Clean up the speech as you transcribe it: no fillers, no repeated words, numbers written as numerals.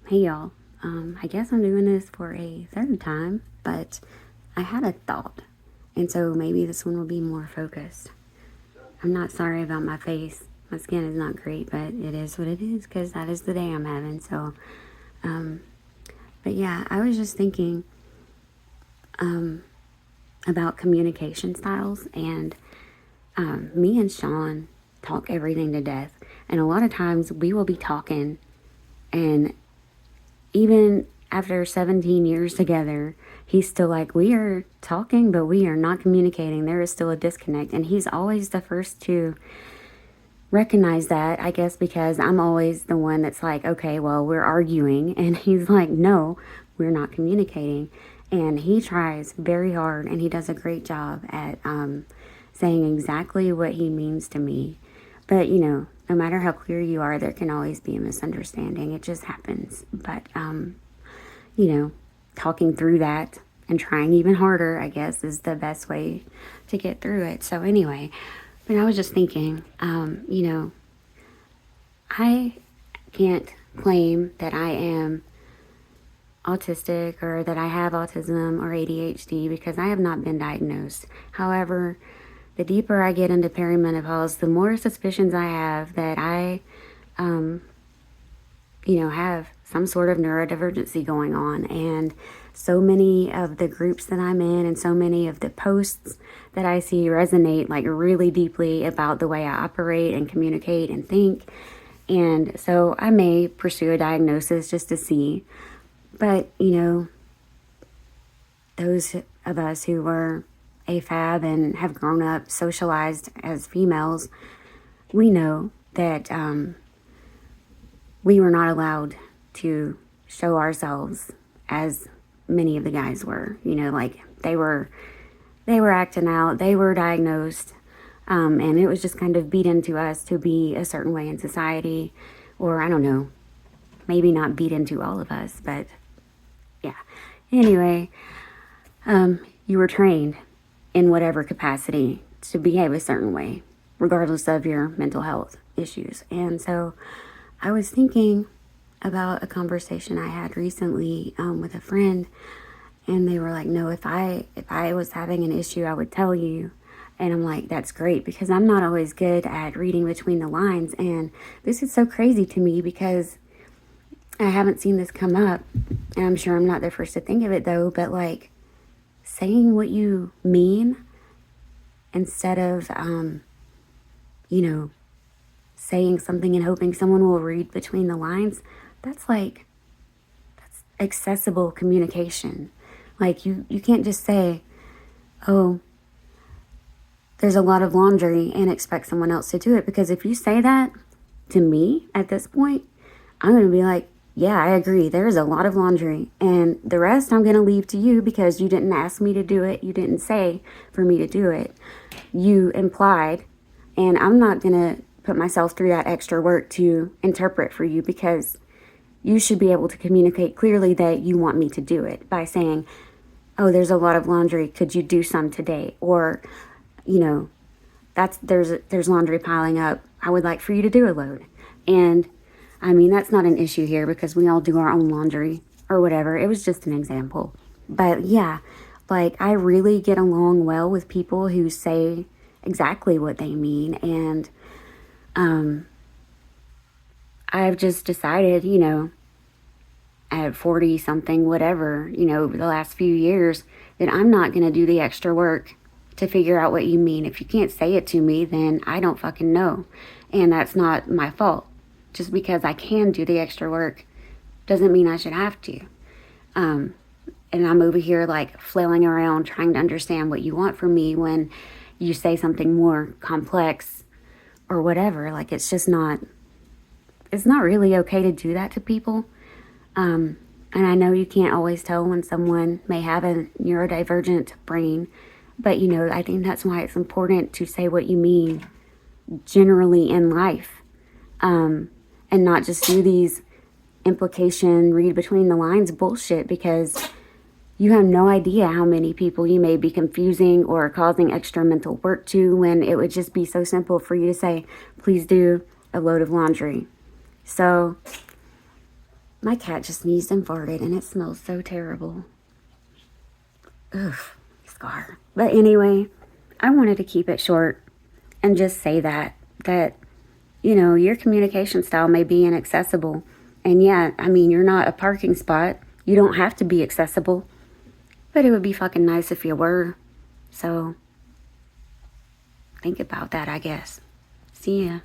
Hey y'all, I guess I'm doing this for a third time, but I had a thought, and so maybe this one will be more focused. I'm not sorry about my face. My skin is not great, but it is what it is because that is the day I'm having. Um, but yeah, I was just thinking about communication styles, and me and Sean talk everything to death, and a lot of times we will be talking, and even after 17 years together, he's still like, we are talking, but we are not communicating. There is still a disconnect. And he's always the first to recognize that, I guess, because I'm always the one that's like, okay, well, we're arguing. And he's like, no, we're not communicating. And he tries very hard and he does a great job at saying exactly what he means to me. But, no matter how clear you are, there can always be a misunderstanding. It just happens. But, you know, talking through that and trying even harder, I guess, is the best way to get through it. So, anyway, but I was just thinking, I can't claim that I am autistic or that I have autism or ADHD because I have not been diagnosed. However, the deeper I get into perimenopause, the more suspicions I have that I, have some sort of neurodivergency going on. And so many of the groups that I'm in and so many of the posts that I see resonate like really deeply about the way I operate and communicate and think. And so I may pursue a diagnosis just to see. But, those of us who were AFAB and have grown up socialized as females, we know that we were not allowed to show ourselves as many of the guys were. Like they were acting out, they were diagnosed, and it was just kind of beat into us to be a certain way in society, or I don't know, maybe not beat into all of us, but yeah. Anyway, you were trained in whatever capacity to behave a certain way, regardless of your mental health issues. And so I was thinking about a conversation I had recently with a friend, and they were like, no, if I was having an issue, I would tell you. And I'm like, that's great, because I'm not always good at reading between the lines. And this is so crazy to me because I haven't seen this come up, and I'm sure I'm not the first to think of it though, but like saying what you mean instead of, saying something and hoping someone will read between the lines, that's accessible communication. Like you can't just say, oh, there's a lot of laundry and expect someone else to do it. Because if you say that to me at this point, I'm going to be like, yeah, I agree. There is a lot of laundry, and the rest I'm going to leave to you because you didn't ask me to do it. You didn't say for me to do it. You implied, and I'm not going to put myself through that extra work to interpret for you, because you should be able to communicate clearly that you want me to do it by saying, oh, there's a lot of laundry. Could you do some today? Or, there's laundry piling up. I would like for you to do a load. And I mean, that's not an issue here because we all do our own laundry or whatever. It was just an example. But yeah, like I really get along well with people who say exactly what they mean. And I've just decided, at 40 something, whatever, over the last few years, that I'm not going to do the extra work to figure out what you mean. If you can't say it to me, then I don't fucking know. And that's not my fault. Just because I can do the extra work doesn't mean I should have to. And I'm over here like flailing around trying to understand what you want from me when you say something more complex or whatever. Like it's not really okay to do that to people. And I know you can't always tell when someone may have a neurodivergent brain, but I think that's why it's important to say what you mean generally in life. And not just do these implication, read between the lines bullshit, because you have no idea how many people you may be confusing or causing extra mental work to, when it would just be so simple for you to say, please do a load of laundry. So My cat just sneezed and farted, and it smells so terrible. Ugh, Scar. But anyway, I wanted to keep it short and just say that, you know, your communication style may be inaccessible. And yeah, I mean, you're not a parking spot. You don't have to be accessible. But it would be fucking nice if you were. So, think about that, I guess. See ya.